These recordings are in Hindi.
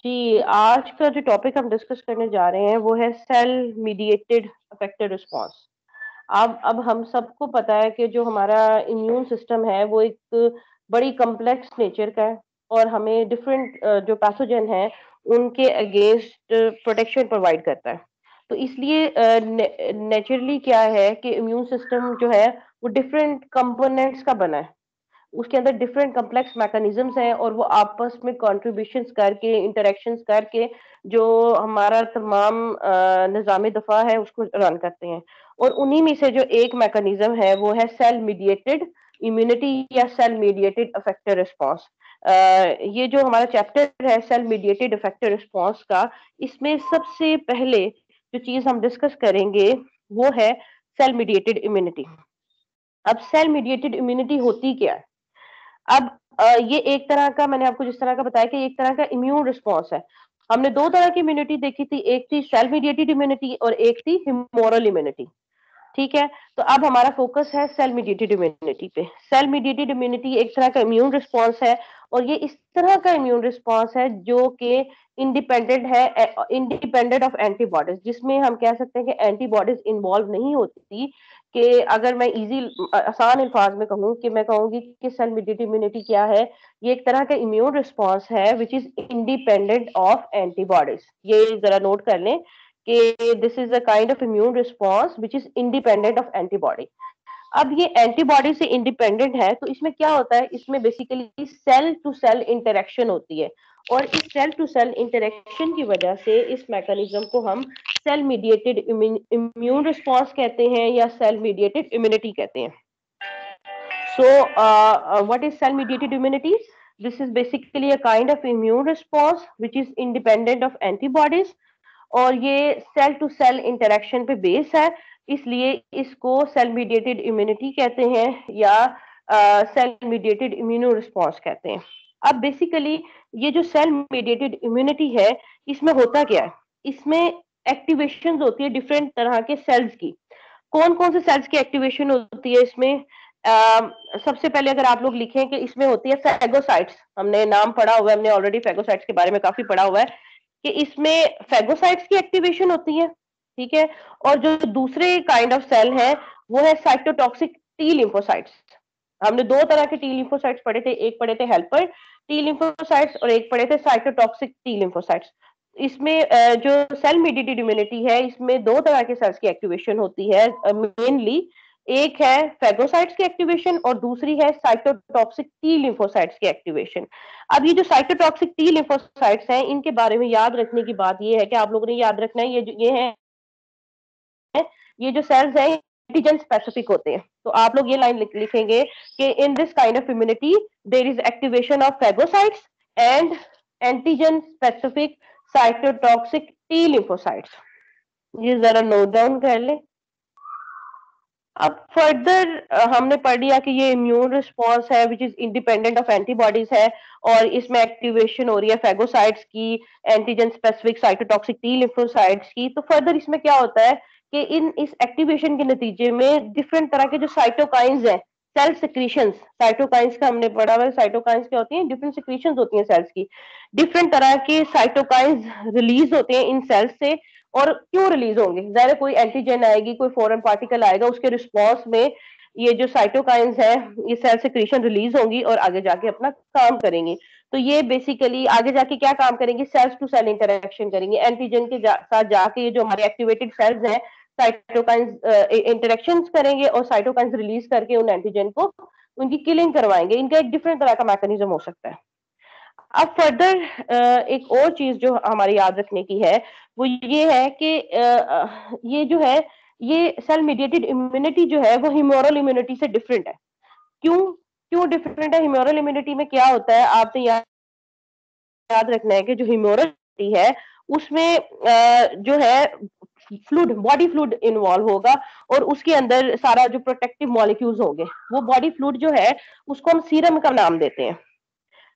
जी, आज का जो टॉपिक हम डिस्कस करने जा रहे हैं वो है सेल मीडिएटेड अफेक्टिव रिस्पॉन्स। अब हम सबको पता है कि जो हमारा इम्यून सिस्टम है वो एक बड़ी कॉम्प्लेक्स नेचर का है और हमें डिफरेंट जो पैथोजन है उनके अगेंस्ट प्रोटेक्शन प्रोवाइड करता है। तो इसलिए नेचुरली क्या है कि इम्यून सिस्टम जो है वो डिफरेंट कंपोनेंट्स का बना है। उसके अंदर डिफरेंट कॉम्प्लेक्स मैकेनिज्म्स हैं और वो आपस में कॉन्ट्रीब्यूशंस करके इंटरेक्शंस करके जो हमारा तमाम निज़ाम दफा है उसको रन करते हैं। और उन्हीं में से जो एक मैकेनिज्म है वो है सेल मीडिएटेड इम्यूनिटी या सेल मीडिएटेड अफेक्टिव रिस्पॉन्स। ये जो हमारा चैप्टर है सेल मीडिएटेड अफेक्टिव रिस्पॉन्स का, इसमें सबसे पहले जो चीज हम डिस्कस करेंगे वो है सेल मीडिएटेड इम्यूनिटी। अब सेल मीडिएटेड इम्यूनिटी होती क्या है? अब ये एक तरह का, मैंने आपको जिस तरह का बताया कि एक तरह का इम्यून रिस्पॉन्स है। हमने दो तरह की इम्यूनिटी देखी थी, एक थी सेल मीडिएटेड इम्यूनिटी और एक थी ह्यूमोरल इम्यूनिटी। ठीक है, तो अब हमारा फोकस है सेल मीडिएटेड इम्यूनिटी पे। सेल मीडिएटेड इम्यूनिटी एक तरह का इम्यून रिस्पॉन्स है और ये इस तरह का इम्यून रिस्पॉन्स है जो कि इंडिपेंडेंट है, इंडिपेंडेंट ऑफ एंटीबॉडीज, जिसमें हम कह सकते हैं कि एंटीबॉडीज इन्वॉल्व नहीं होती। कि अगर मैं इजी आसान अल्फाज में कहूँ कि मैं कहूंगी कि सेल मीडिएटेड इम्यूनिटी क्या है, ये एक तरह का इम्यून रिस्पॉन्स है which is independent of antibodies. ये जरा नोट कर लें कि this is a kind of immune response which is independent of antibody. अब ये एंटीबॉडी से इंडिपेंडेंट है तो इसमें क्या होता है, इसमें basically cell to cell interaction होती है और इस सेल टू सेल इंटरेक्शन की वजह से इस मैकेनिज्म को हम सेल मीडिएटेड इम्यून रिस्पॉन्स कहते हैं या सेल मीडिएटेड इम्यूनिटी कहते हैं। So, what is cell mediated immunity? This is basically a kind of immune response which is independent of antibodies और ये सेल टू सेल इंटरेक्शन पे बेस है, इसलिए इसको सेल मीडिएटेड इम्यूनिटी कहते हैं या सेल मीडिएटेड इम्यूनो रिस्पॉन्स कहते हैं। अब बेसिकली ये जो सेल मीडिएटेड इम्यूनिटी है, इसमें होता क्या है, इसमें एक्टिवेशन होती है डिफरेंट तरह के सेल्स की। कौन कौन से सेल्स की एक्टिवेशन होती है इसमें? सबसे पहले अगर आप लोग लिखें कि इसमें होती है फेगोसाइट्स, हमने नाम पढ़ा हुआ है, हमने ऑलरेडी फेगोसाइट्स के बारे में काफी पढ़ा हुआ है कि इसमें फेगोसाइट्स की एक्टिवेशन होती है। ठीक है, और जो दूसरे काइंड ऑफ सेल है वो है साइटोटॉक्सिक टी लिम्फोसाइट्स। हमने दो तरह के टी लिम्फोसाइट्स पढ़े थे, एक पढ़े थे हेल्पर टी लिम्फोसाइट्स और एक पढ़े थे साइटोटॉक्सिक टी लिम्फोसाइट्स। इसमें जो सेल मीडिएटेड इम्यूनिटी है इसमें दो तरह के सेल्स की एक्टिवेशन होती है मेनली। एक है फेगोसाइट्स की एक्टिवेशन और दूसरी है साइटोटॉक्सिक टी लिम्फोसाइट्स की एक्टिवेशन। अब ये जो साइटोटॉक्सिक टी लिम्फोसाइट्स हैं इनके बारे में याद रखने की बात ये है कि आप लोगों ने याद रखना है ये है, ये जो सेल्स हैं एंटीजन स्पेसिफिक होते हैं। तो आप लोग ये लाइन लिखेंगे कि in this kind of immunity there is activation of phagocytes and antigen specific cytotoxic T lymphocytes. ये जरा नोट डाउन कर ले। अब फर्दर हमने पढ़ लिया कि ये इम्यून रिस्पॉन्स है which is independent of antibodies है और इसमें एक्टिवेशन हो रही है फेगोसाइट्स की, antigen specific cytotoxic T lymphocytes की। तो फर्दर इसमें क्या होता है कि इस एक्टिवेशन के नतीजे में डिफरेंट तरह के जो साइटोकाइंस हैं, सेल सिक्रीशंस, साइटोकाइंस का हमने पढ़ा हुआ है, साइटोकाइंस क्या होती हैं, डिफरेंट सिक्रीशंस होती हैं सेल्स की। डिफरेंट तरह के साइटोकाइंस रिलीज होते हैं इन सेल्स से। और क्यों रिलीज होंगे, ज़ाहिर कोई एंटीजन आएगी, कोई फॉरेन पार्टिकल आएगा, उसके रिस्पॉन्स में ये जो साइटोकाइंस है ये सेल सिक्रीशन रिलीज होंगी और आगे जाके अपना काम करेंगी। तो ये बेसिकली आगे जाके क्या काम करेंगे, सेल्स टू सेल इंटरेक्शन करेंगे एंटीजन के साथ जाके। ये जो हमारे एक्टिवेटेड सेल्स हैं साइटोकाइंस इंटरेक्शन करेंगे और साइटोकाइंस रिलीज करके उन एंटीजन को उनकी किलिंग करवाएंगे। इनका एक डिफरेंट तरह का मैकेनिज्म हो सकता है। अब फर्दर एक और चीज जो हमारी याद रखने की है वो ये है कि ये जो है ये सेल मीडिएटेड इम्यूनिटी जो है वो ह्यूमोरल इम्यूनिटी से डिफरेंट है। क्यों क्यों डिफरेंट है? ह्यूमोरल इम्यूनिटी में क्या होता है आपने याद रखना है कि जो ह्यूमोरल है उसमें जो है फ्लूड, बॉडी फ्लूड इन्वॉल्व होगा और उसके अंदर सारा जो प्रोटेक्टिव मॉलिक्यूल्स होंगे, वो बॉडी फ्लूड जो है उसको हम सीरम का नाम देते हैं।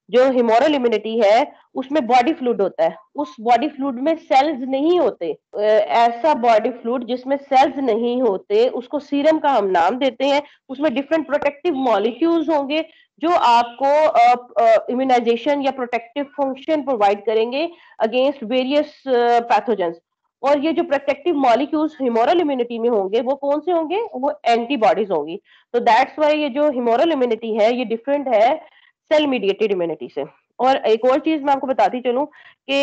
जो ह्यूमोरल इम्यूनिटी है उसमें बॉडी फ्लूइड होता है, उस बॉडी फ्लूइड में सेल्स नहीं होते। ऐसा बॉडी फ्लूइड जिसमें सेल्स नहीं होते उसको सीरम का हम नाम देते हैं। उसमें डिफरेंट प्रोटेक्टिव मॉलिक्यूल्स होंगे जो आपको इम्यूनाइजेशन या प्रोटेक्टिव फंक्शन प्रोवाइड करेंगे अगेंस्ट वेरियस पैथोजेंस। और ये जो प्रोटेक्टिव मॉलिक्यूल्स ह्यूमोरल इम्यूनिटी में होंगे वो कौन से होंगे, वो एंटीबॉडीज होंगी। तो दैट्स वाई ये जो ह्यूमोरल इम्यूनिटी है ये डिफरेंट है सेल मीडिएटेड इम्यूनिटी से। और एक और चीज मैं आपको बताती चलूं कि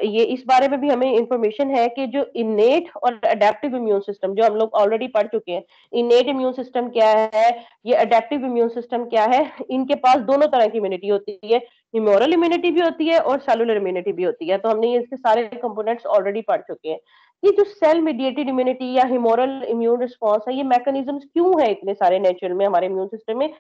ये इस बारे में भी हमें इंफॉर्मेशन है कि जो इनेट और अडेप्टिव इम्यून सिस्टम जो हम लोग ऑलरेडी पढ़ चुके हैं, इनेट इम्यून सिस्टम क्या है, ये अडेप्टिव इम्यून सिस्टम क्या है, इनके पास दोनों तरह की इम्यूनिटी होती है, ह्यूमोरल इम्यूनिटी भी होती है और सेलुलर इम्यूनिटी भी होती है। तो हमने ये इसके सारे कंपोनेंट्स ऑलरेडी पढ़ चुके हैं। ये जो सेल मीडिएटेड इम्यूनिटी या ह्यूमोरल इम्यून रिस्पॉन्स है, ये मैकेनिज्म्स क्यों है इतने सारे नेचर में हमारे इम्यून सिस्टम में,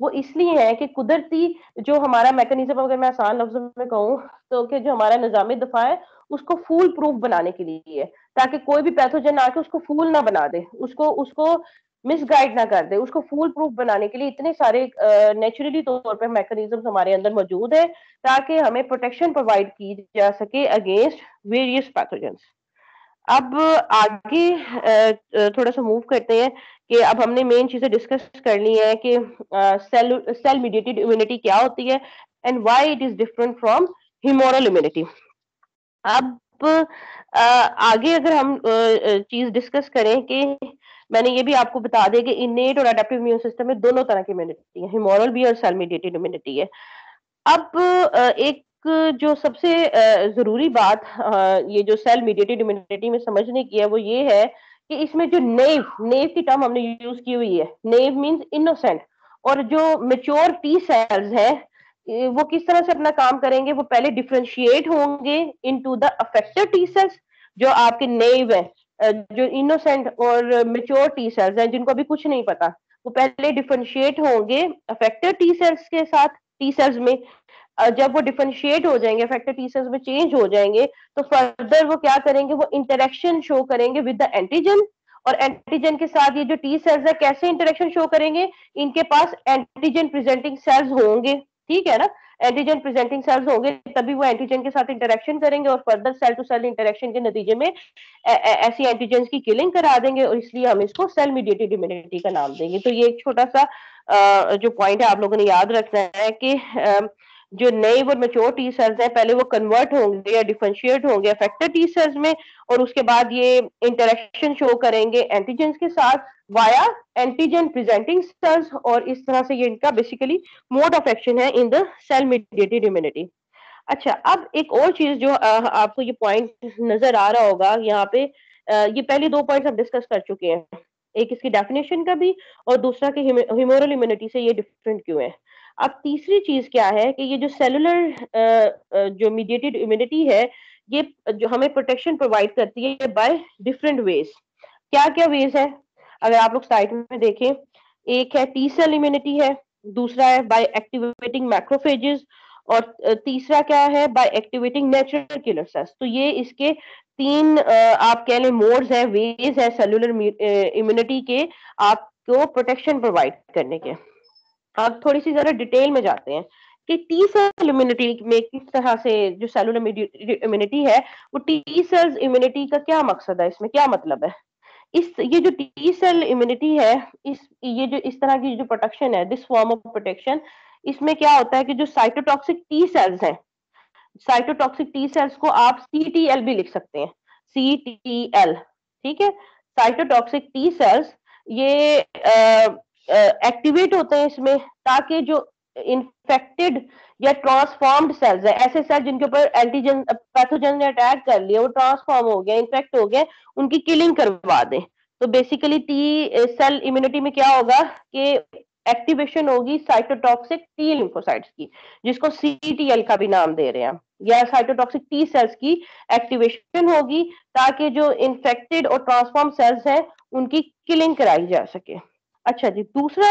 वो इसलिए है कि कुदरती जो हमारा मैकेनिज्म, अगर मैं आसान लफ्जों में कहूँ तो, कि जो हमारा निजाम दफा है उसको फूल प्रूफ बनाने के लिए है, ताकि कोई भी पैथोजन आके उसको फूल ना बना दे, उसको उसको मिसगाइड ना कर दे। उसको फूल प्रूफ बनाने के लिए इतने सारे नेचुरली तौर पर मैकेनिज्म हमारे अंदर मौजूद है, ताकि हमें प्रोटेक्शन प्रोवाइड की जा सके अगेंस्ट वेरियस पैथोजेंस। अब आगे थोड़ा सा मूव करते हैं कि अब हमने मेन चीजें डिस्कस कर ली है कि सेल सेल मीडिएटेड इम्यूनिटी क्या होती है and why it is different from humoral immunity. अब आगे अगर हम चीज डिस्कस करें कि मैंने ये भी आपको बता दिया कि इनेट और अडेप्टिव इम्यून सिस्टम में दोनों तरह की इम्यूनिटी है, ह्यूमोरल भी और सेल मीडिएटेड इम्यूनिटी है। अब एक जो सबसे जरूरी बात ये जो सेल मीडिएटेड इम्यूनिटी में समझने की है वो ये है कि इसमें जो नेव नेव की टर्म हमने यूज की हुई है, नेव मींस इनोसेंट। और जो मेच्योर टी सेल्स है वो किस तरह से अपना काम करेंगे, वो पहले डिफरेंशिएट होंगे into the affected T cells. जो आपके नेव है, जो इनोसेंट और मेच्योर टी सेल्स हैं जिनको अभी कुछ नहीं पता, वो पहले डिफरेंशिएट होंगे अफेक्टेड टी सेल्स के साथ, टी सेल्स में। जब वो डिफरेंशिएट हो जाएंगे, अफेक्टेड टी सेल्स में चेंज हो जाएंगे, तो फर्दर वो क्या करेंगे, वो इंटरेक्शन शो करेंगे विद द एंटीजन। और एंटीजन के साथ ये जो टी सेल्स है कैसे इंटरेक्शन शो करेंगे, इनके पास एंटीजन प्रेजेंटिंग सेल्स होंगे, ठीक है ना। एंटीजन प्रेजेंटिंग सेल्स होंगे तभी वो एंटीजन के साथ इंटरेक्शन करेंगे और further cell to cell interaction के नतीजे में ऐसी एंटीजन की किलिंग करा देंगे, और इसलिए हम इसको सेल मीडिएटेड इम्यूनिटी का नाम देंगे। तो ये एक छोटा सा जो पॉइंट है आप लोगों ने याद रखना है कि जो नए और मेच्योर टी सेल्स हैं पहले वो कन्वर्ट होंगे या डिफरेंशिएट होंगे अफेक्टेड टी सेल्स में, और उसके बाद ये इंटरेक्शन शो करेंगे एंटीजन के साथ वाया एंटीजन प्रेजेंटिंग सेल्स, और इस तरह से ये इनका बेसिकली मोड ऑफ एक्शन है in the cell mediated immunity. अच्छा, अब एक और चीज जो आपको ये पॉइंट नजर आ रहा होगा यहाँ पे, ये पहले दो पॉइंट्स हम डिस्कस कर चुके हैं, एक इसकी डेफिनेशन का भी और दूसरा कि ह्यूमोरल इम्यूनिटी से ये डिफरेंट क्यों है। अब तीसरी चीज क्या है कि ये जो सेलुलर जो मीडिएटेड इम्यूनिटी है, ये जो हमें प्रोटेक्शन प्रोवाइड करती है बाय डिफरेंट वेज। क्या क्या वेज है, अगर आप लोग साइड में देखें, एक है टी सेल इम्यूनिटी है, दूसरा है बाय एक्टिवेटिंग मैक्रोफेजेस, और तीसरा क्या है, by activating natural killer cells. तो ये इसके तीन आप कह लें मोड्स हैं, वेज है सेलुलर इम्यूनिटी के आपको प्रोटेक्शन प्रोवाइड करने के। अब थोड़ी सी जरा डिटेल में जाते हैं कि टी सेल इम्यूनिटी में किस तरह से जो सेलुलर इम्यूनिटी है, वो टी सेल्स इम्यूनिटी का क्या मकसद है, इसमें क्या मतलब है। इस ये जो टी सेल इम्यूनिटी है, इस ये जो इस तरह की जो प्रोटेक्शन है, दिस फॉर्म ऑफ प्रोटेक्शन, इसमें क्या होता है कि जो साइटोटॉक्सिक टी सेल्स हैं, साइटोटॉक्सिक टी सेल्स को आप सीटीएल भी लिख सकते हैं, सीटीएल, ठीक है। साइटोटॉक्सिक टी सेल्स ये एक्टिवेट होते हैं इसमें, ताकि जो इन्फेक्टेड या ट्रांसफॉर्म्ड सेल्स है, ऐसे सेल जिनके ऊपर एंटीजन पैथोजन ने अटैक कर लिया, वो ट्रांसफॉर्म हो गए, इन्फेक्ट हो गए, उनकी किलिंग करवा दें। तो बेसिकली टी सेल इम्यूनिटी में क्या होगा कि एक्टिवेशन होगी साइटोटॉक्सिक टी लिम्फोसाइट्स की, जिसको सीटीएल का भी नाम दे रहे हैं, या साइटोटॉक्सिक टी सेल्स की एक्टिवेशन होगी, ताकि जो इन्फेक्टेड और ट्रांसफॉर्म सेल्स हैं उनकी किलिंग कराई जा सके। अच्छा जी, दूसरा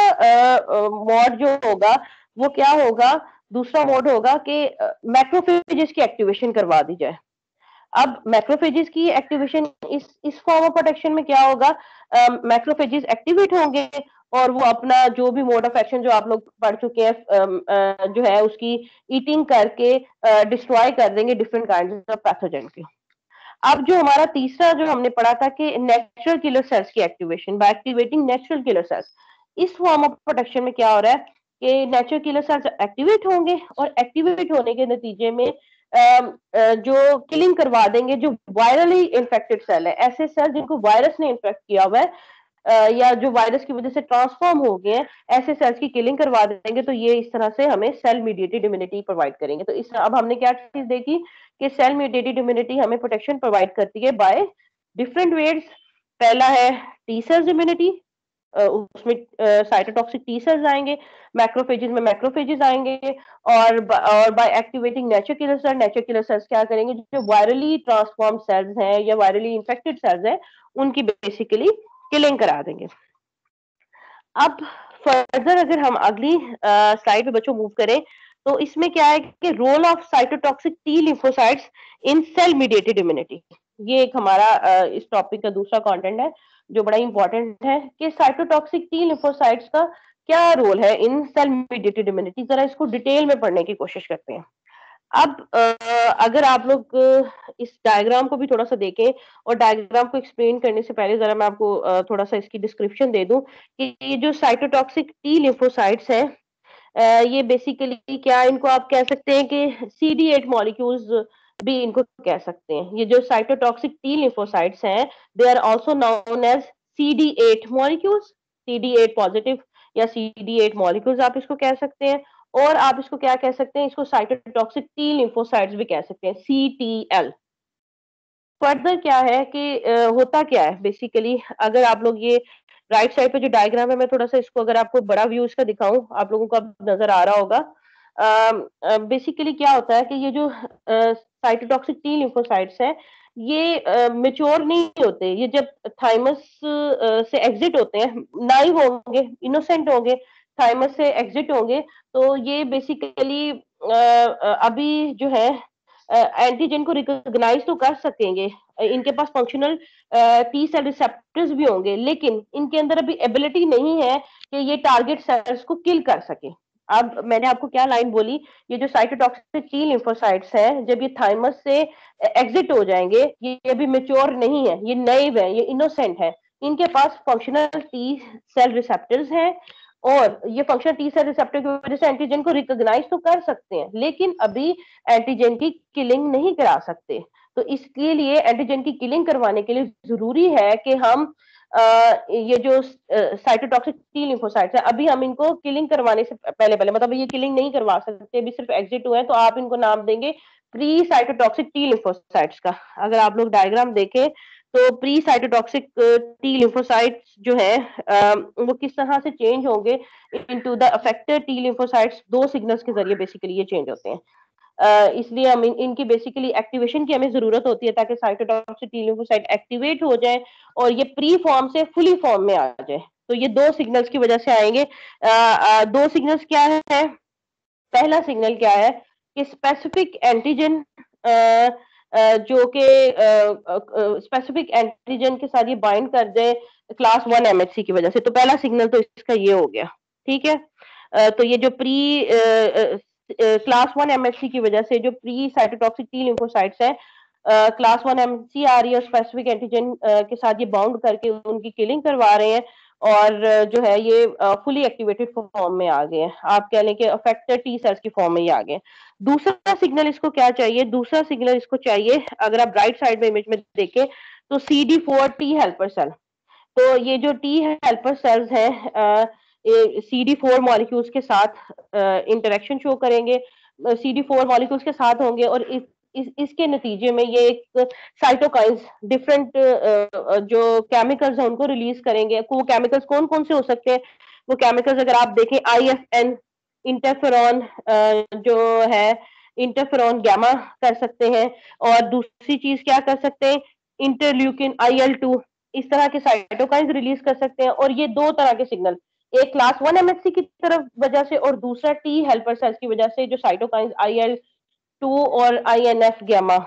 मोड जो होगा वो क्या होगा, दूसरा मोड होगा कि मैक्रोफेजेस की एक्टिवेशन करवा दी जाए। अब मैक्रोफेजेस की एक्टिवेशन इस फॉर्म ऑफ प्रोटेक्शन में क्या होगा, मैक्रोफेजेस एक्टिवेट होंगे और वो अपना जो भी मोड ऑफ एक्शन जो आप लोग पढ़ चुके हैं, जो है उसकी ईटिंग करके डिस्ट्रॉय कर देंगे डिफरेंट काइंड ऑफ पैथोजन के। अब जो हमारा तीसरा जो हमने पढ़ा था कि नेचुरल किलर सेल्स की activation bye activating natural killer sales, इस फॉर्म ऑफ प्रोटेक्शन में क्या हो रहा है, कि नेचुरल किलर सेल्स एक्टिवेट होंगे और एक्टिवेट होने के नतीजे में जो किलिंग करवा देंगे जो वायरली इन्फेक्टेड सेल है, ऐसे सेल जिनको वायरस ने इन्फेक्ट किया हुआ है या जो वायरस की वजह से ट्रांसफॉर्म हो गए हैं, ऐसे सेल्स की किलिंग करवा देंगे। तो ये इस तरह से हमें सेल मीडिएटेड इम्यूनिटी प्रोवाइड करेंगे। तो इस अब हमने क्या चीज देखी कि सेल मीडिएटेड इम्यूनिटी हमें प्रोटेक्शन प्रोवाइड करती है बाय डिफरेंट वेज। पहला है टी सेल्स इम्यूनिटी, उसमें साइटोटॉक्सिक टी सेल्स आएंगे, मैक्रोफेजेस में मैक्रोफेजेस आएंगे, और by activating natural killer cells क्या करेंगे, जो वायरली ट्रांसफॉर्म सेल्स हैं या वायरली इन्फेक्टेड सेल्स हैं उनकी बेसिकली किलिंग करा देंगे। अब फर्दर अगर हम अगली स्लाइड पे बच्चों मूव करें तो इसमें क्या है कि role of cytotoxic T lymphocytes in cell mediated immunity, ये एक हमारा इस टॉपिक का दूसरा कंटेंट है जो बड़ा इंपॉर्टेंट है कि साइटोटॉक्सिक टी लिम्फोसाइट्स का क्या रोल है इन सेल मीडिएटेड इम्यूनिटी। जरा इसको डिटेल में पढ़ने की कोशिश करते हैं। अब अगर आप लोग इस डायग्राम को भी थोड़ा सा देखें, और डायग्राम को एक्सप्लेन करने से पहले जरा मैं आपको थोड़ा सा इसकी डिस्क्रिप्शन दे दूं कि ये जो साइटोटॉक्सिक टी लिम्फोसाइट्स हैं, ये बेसिकली क्या, इनको आप कह सकते हैं कि CD8 मॉलिक्यूल्स भी इनको कह सकते हैं। ये जो साइटोटॉक्सिक टी लिम्फोसाइट्स हैं, they are also known as CD8 molecules, CD8 positive या CD8 मॉलिक्यूल्स आप इसको कह सकते हैं। और आप इसको क्या कह सकते हैं, इसको साइटोटॉक्सिक टी लिम्फोसाइट्स भी कह सकते हैं, CTL। फर्दर क्या है कि होता क्या है बेसिकली, अगर आप लोग ये राइट साइड पे जो डायग्राम है, मैं थोड़ा सा इसको अगर आपको बड़ा व्यू इसका दिखाऊं, आप लोगों को अब नजर आ रहा होगा। बेसिकली क्या होता है कि ये जो साइटोटॉक्सिक टी लिम्फोसाइट्स है, ये मेच्योर नहीं होते। ये जब थाइमस से एग्जिट होते हैं, नाइव होंगे, इनोसेंट होंगे, थाइमस से एग्जिट होंगे, तो ये बेसिकली अभी जो है एंटीजन को रिकॉग्नाइज तो कर सकेंगे, इनके पास फंक्शनल टी सेल रिसेप्टर्स भी होंगे, लेकिन इनके अंदर अभी एबिलिटी नहीं है कि ये टारगेट सेल्स को किल कर सके। अब मैंने आपको क्या लाइन बोली, ये जो साइटोटॉक्सिक टी लिम्फोसाइट्स हैं, जब ये थाइमस से एग्जिट हो जाएंगे, ये अभी मेच्योर नहीं है, ये नैव है, ये इनोसेंट है, इनके पास फंक्शनल टी सेल रिसेप्टर्स हैं, और ये फंक्शनल टी सेल रिसेप्टर की वजह से एंटीजन को रिकॉग्नाइज तो कर सकते हैं, लेकिन अभी एंटीजन की किलिंग नहीं करा सकते। तो इसके लिए एंटीजन की किलिंग करवाने के लिए जरूरी है कि हम ये जो साइटोटॉक्सिक टी लिम्फोसाइट्स है, अभी हम इनको किलिंग करवाने से पहले पहले, मतलब ये किलिंग नहीं करवा सकते, अभी सिर्फ एग्जिट हुए हैं, तो आप इनको नाम देंगे प्री साइटोटॉक्सिक टी लिम्फोसाइट्स का। अगर आप लोग डायग्राम देखें तो प्री साइटोटॉक्सिक टी लिम्फोसाइट्स जो है वो किस तरह से चेंज होंगे into the affected T lymphocytes, दो सिग्नल्स के जरिए बेसिकली ये चेंज होते हैं। इसलिए हम इनकी बेसिकली एक्टिवेशन की हमें जरूरत होती है ताकि साइटोटॉक्सिक टी लिम्फोसाइट एक्टिवेट हो जाए और ये प्री फॉर्म से फुली फॉर्म में आ जाए। तो ये दो सिग्नल्स की वजह से आएंगे। दो सिग्नल्स क्या है, पहला सिग्नल क्या है कि स्पेसिफिक एंटीजन, जो कि स्पेसिफिक एंटीजन के साथ ये बाइंड कर दे क्लास 1 MHC की वजह से। तो पहला सिग्नल तो इसका ये हो गया, ठीक है। तो ये जो प्री क्लास 1 MHC की वजह से जो प्री साइटोटॉक्सिक टी लिम्फोसाइट्स है, क्लास 1 MHC आ रही है, स्पेसिफिक एंटीजन के साथ ये बाउंड करके उनकी किलिंग करवा रहे हैं, और जो है ये फुली एक्टिवेटेड फॉर्म में आ गए हैं, आप कह लें कि अफेक्टेड टी सेल्स की फॉर्म में ही आ गए। दूसरा सिग्नल इसको क्या चाहिए, दूसरा सिग्नल इसको चाहिए, अगर आप राइट साइड में इमेज में देखें तो CD4 टी हेल्पर सेल। तो ये जो टी हेल्पर सेल्स हैं CD4 मॉलिक्यूल्स के साथ इंटरेक्शन शो करेंगे, CD4 मॉलिक्यूल्स के साथ होंगे, और इसके नतीजे में ये एक साइटोकाइंस डिफरेंट जो केमिकल्स हैं उनको रिलीज करेंगे। वो केमिकल्स कौन कौन से हो सकते हैं, वो केमिकल्स अगर आप देखें IFN, इंटरफेरॉन, जो है इंटरफेरॉन गैमा कर सकते हैं, और दूसरी चीज क्या कर सकते हैं, इंटरल्यूकिन IL2, इस तरह के साइटोकाइंस रिलीज कर सकते हैं। और ये दो तरह के सिग्नल, एक क्लास 1 MHC की तरफ वजह से और दूसरा टी हेल्पर सेल्स की वजह से, जो साइटोकाइंस IL2 और INF गैमा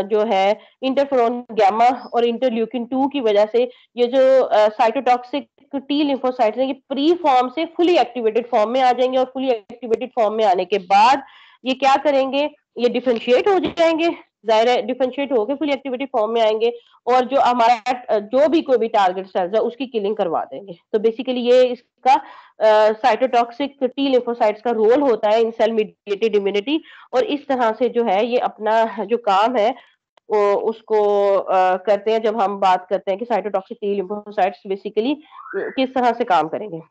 जो है इंटरफेरोन गैमा और इंटरल्यूकिन 2 की वजह से, ये जो साइटोटॉक्सिक टी लिम्फोसाइट्स हैं, ये प्री फॉर्म से फुली एक्टिवेटेड फॉर्म में आ जाएंगे, और फुली एक्टिवेटेड फॉर्म में आने के बाद ये क्या करेंगे, ये डिफरेंशिएट हो जाएंगे ज़ाहिर है डिफरेंशिएट होके फुल एक्टिवेटेड फॉर्म में आएँगे और जो हमारा जो भी कोई भी टारगेट सेल्स है उसकी किलिंग करवा देंगे। तो बेसिकली ये इसका साइटोटॉक्सिक टी लिम्फोसाइट्स का रोल होता है इन सेल मीडिएटेड इम्यूनिटी और इस तरह से जो है ये अपना जो काम है वो उसको करते हैं जब हम बात करते हैं कि साइटोटॉक्सिक टी लिम्फोसाइट्स बेसिकली किस तरह से काम करेंगे।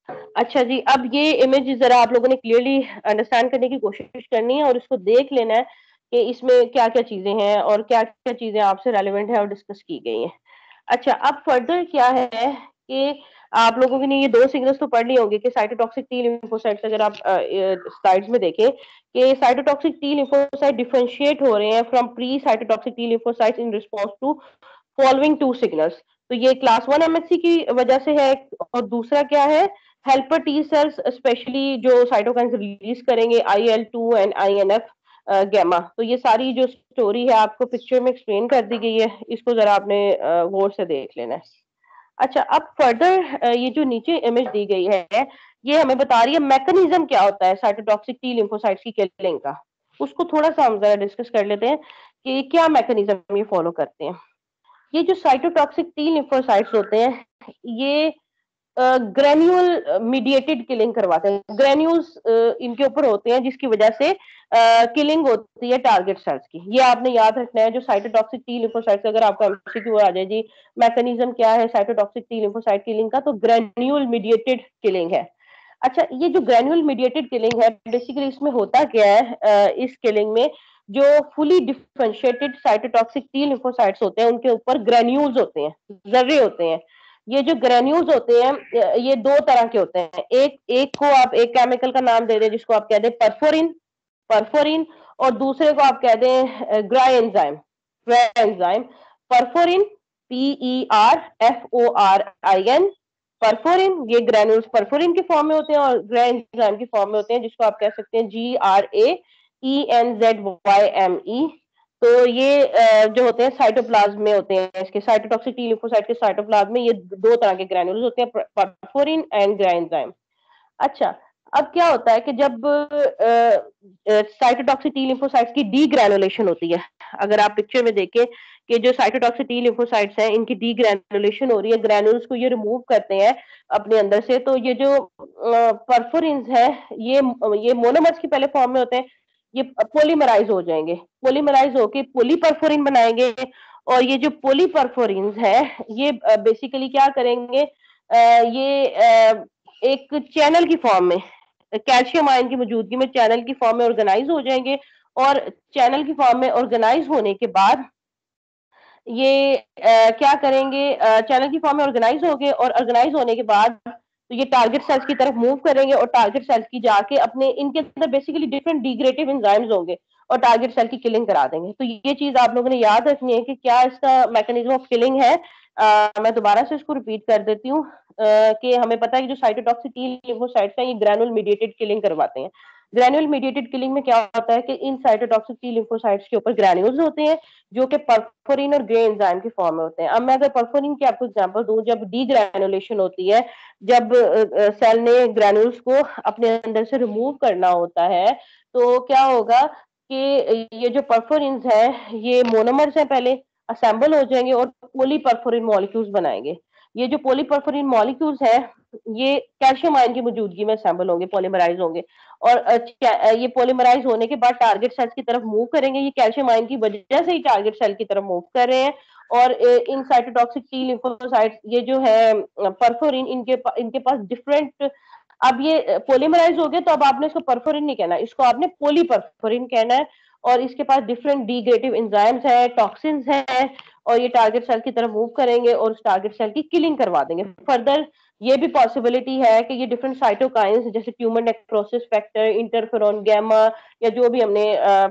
अच्छा जी, अब ये इमेज ज़रा आप लोगों ने क्लियरली अंडरस्टैंड करने की कोशिश करनी है और इसको देख लेना है कि इसमें क्या-क्या चीज़ें हैं और क्या-क्या चीज़ें आपसे रेलेवेंट है और डिस्कस की गई हैं। अच्छा, अब फर्दर क्या है कि आप लोगों ने ये 2 सिग्नल्स तो पढ़ लिए होंगे कि साइटोटॉक्सिक टी लिम्फोसाइट्स अगर आप स्लाइड्स में देखें कि साइटोटॉक्सिक टी लिम्फोसाइट डिफरेंशिएट हो रहे हैं from pre cytotoxic T lymphocytes in response to following 2 signals. तो ये क्लास 1 एमएचसी की वजह से है और दूसरा क्या है हेल्पर टी सेल्स स्पेशली जो साइटोकाइंस रिलीज करेंगे IL-2 एंड INF गामा। तो ये सारी जो स्टोरी है आपको पिक्चर में एक्सप्लेन कर दी गई है, इसको जरा आपने गौर से देख लेना है। अच्छा, अब फर्दर ये जो नीचे इमेज दी गई है, ये हमें बता रही है मैकेनिज्म क्या होता है साइटोटॉक्सिक टी लिम्फोसाइट्स की किलिंग का। उसको थोड़ा-सा हम जरा डिस्कस कर लेते हैं कि क्या मैकेनिज्म ये फॉलो करते हैं। ये जो साइटोटॉक्सिक टी लिम्फोसाइट्स होते हैं, ये ग्रेन्यूल मीडिएटेड किलिंग करवाते हैं। ग्रेन्यूल्स इनके ऊपर होते हैं जिसकी वजह से किलिंग होती है टारगेट सेल्स की। ये आपने याद रखना है जो साइटोटॉक्सिक टी लिम्फोसाइट्स अगर आपका एमसीक्यू आ जाए जी मैकेनिज्म क्या है साइटोटॉक्सिक टी लिम्फोसाइट किलिंग का तो ग्रेन्यूल मीडिएटेड किलिंग है। अच्छा, ये जो ग्रेन्यूल मीडिएटेड किलिंग है बेसिकली इसमें होता क्या है इस किलिंग में जो fully differentiated cytotoxic T lymphocytes होते हैं उनके ऊपर ग्रेन्यूल्स होते हैं, ज़र्रे होते हैं। ये जो ग्रेन्यूल्स होते हैं ये 2 तरह के होते हैं। एक एक को आप एक केमिकल का नाम दे दें जिसको आप कह दें परफोरिन परफोरिन और दूसरे को आप कह दें granzyme granzyme perforin PERFORIN perforin ये ग्रेन्यूल्स परफोरिन के फॉर्म में होते हैं और ग्राई एंजाइम की फॉर्म में होते हैं जिसको आप कह सकते हैं GRAENZYME। तो ये जो होते हैं साइटोप्लाज्म में होते हैं इसके साइटोटॉक्सिक टी लिम्फोसाइट के साइटोप्लाज्म में ये 2 तरह के ग्रेन्यूल्स होते हैं परफोरिन एंड ग्राई एंजाइम। अच्छा, अब क्या होता है कि जब साइटोटॉक्सिक टी लिम्फोसाइट्स की डीग्रैनुलेशन होती है, अगर आप पिक्चर में देखें कि जो साइटोटॉक्सिक टी लिम्फोसाइट्स हैं, इनकी डीग्रैनुलेशन हो रही है, ग्रैन्यूल्स को ये रिमूव करते हैं अपने अंदर से, तो ये जो परफोरिन्स हैं, ये मोनोमर्स की पहले फॉर्म में होते हैं, ये पॉलीमराइज़ हो जाएँगे, पॉलीमराइज़ होके पॉलीपरफोरिन बनाएँगे और ये जो पॉलीपरफोरिन्स हैं, ये बेसिकली क्या करेंगे ये एक चैनल की फॉर्म में कैल्शियम आयन की मौजूदगी में चैनल की फॉर्म में ऑर्गेनाइज हो जाएंगे और चैनल की फॉर्म में ऑर्गेनाइज होने के बाद ये क्या करेंगे चैनल की फॉर्म में ऑर्गेनाइज हो गए और ऑर्गेनाइज होने के बाद तो ये टारगेट सेल्स की तरफ मूव करेंगे और टारगेट सेल्स की जाके अपने इनके अंदर बेसिकली डिफरेंट डिग्रेडेटिव एंजाइम्स होंगे और टारगेट सेल की किलिंग करा देंगे। तो ये चीज आप लोगों ने याद रखनी है कि क्या इसका मैकेनिज्म ऑफ किलिंग है। मैं दोबारा से इसको रिपीट कर देती हूँ कि हमें पता है कि जो साइटोटॉक्सिक टी लिम्फोसाइट्स हैं ये ग्रैनुल मीडिएटेड किलिंग करवाते हैं। ग्रैनुल मीडिएटेड किलिंग में क्या होता है कि इन साइटोटॉक्सिक टी लिम्फोसाइट्स के ऊपर ग्रैन्यूल्स होते हैं जो कि परफोरिन और ग्रे एंजाइम की फॉर्म में होते हैं। अब मैं अगर परफोरिन की आपको एग्जांपल दूं जब डीग्रैनुलेशन होती है जब सेल ने ग्रैन्यूल्स को अपने अंदर से रिमूव करना होता है तो क्या होगा कि ये जो परफोरिन्स हैं ये मोनोमर्स हैं पहले असेंबल हो जाएंगे और पॉलीपरफोरिन मॉलिक्यूल्स बनाएंगे। ये जो पॉलीपरफोरिन मॉलिक्यूल्स हैं ये कैल्शियम आयन की मौजूदगी में असेंबल होंगे पॉलीमराइज होंगे और ये पॉलीमराइज होने के बाद टारगेट सेल्स की तरफ मूव करेंगे। ये कैल्शियम आयन की वजह से ही टारगेट सेल की तरफ मूव कर रहे हैं और इन साइटोटॉक्सिक टी लिम्फोसाइट्स ये जो है परफोरिन इनके पास डिफरेंट अब ये पॉलीमराइज हो गए तो अब आपने इसको परफोरिन नहीं कहना इसको आपने पॉलीपरफोरिन कहना है और इसके पास डिफरेंट डिग्रेडेटिव एंजाइम्स हैं टॉक्सिन्स हैं और ये टारगेट सेल की तरफ मूव करेंगे और उस टारगेट सेल की किलिंग करवा देंगे। फर्दर ये भी पॉसिबिलिटी है कि ये डिफरेंट साइटोकाइंस जैसे tumour necrosis factor interferon gamma या जो भी हमने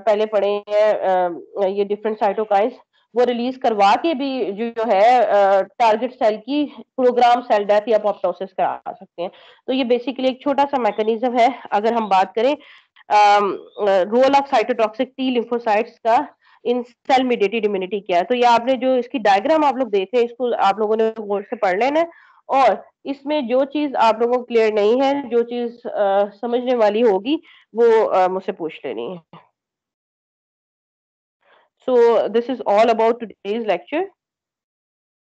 पहले पढ़े हैं ये डिफरेंट साइटोकाइंस वो रिलीज करवा के भी जो है टारगेट सेल की प्रोग्राम सेल डेथ या अपॉप्टोसिस करा सकते हैं। तो ये बेसिकली एक छोटा सा मैकेनिज्म है अगर हम बात करें role of cytotoxic T lymphocytes का इन सेल मीडिएटेड इम्यूनिटी क्या है। तो ये आपने जो इसकी डायग्राम आप लोग देख रहे हैं इसको आप लोगों ने गौर से पढ़ लेना है और इसमें जो चीज आप लोगों को क्लियर नहीं है जो चीज समझने वाली होगी वो मुझसे पूछ लेनी है। So this is all about today's lecture.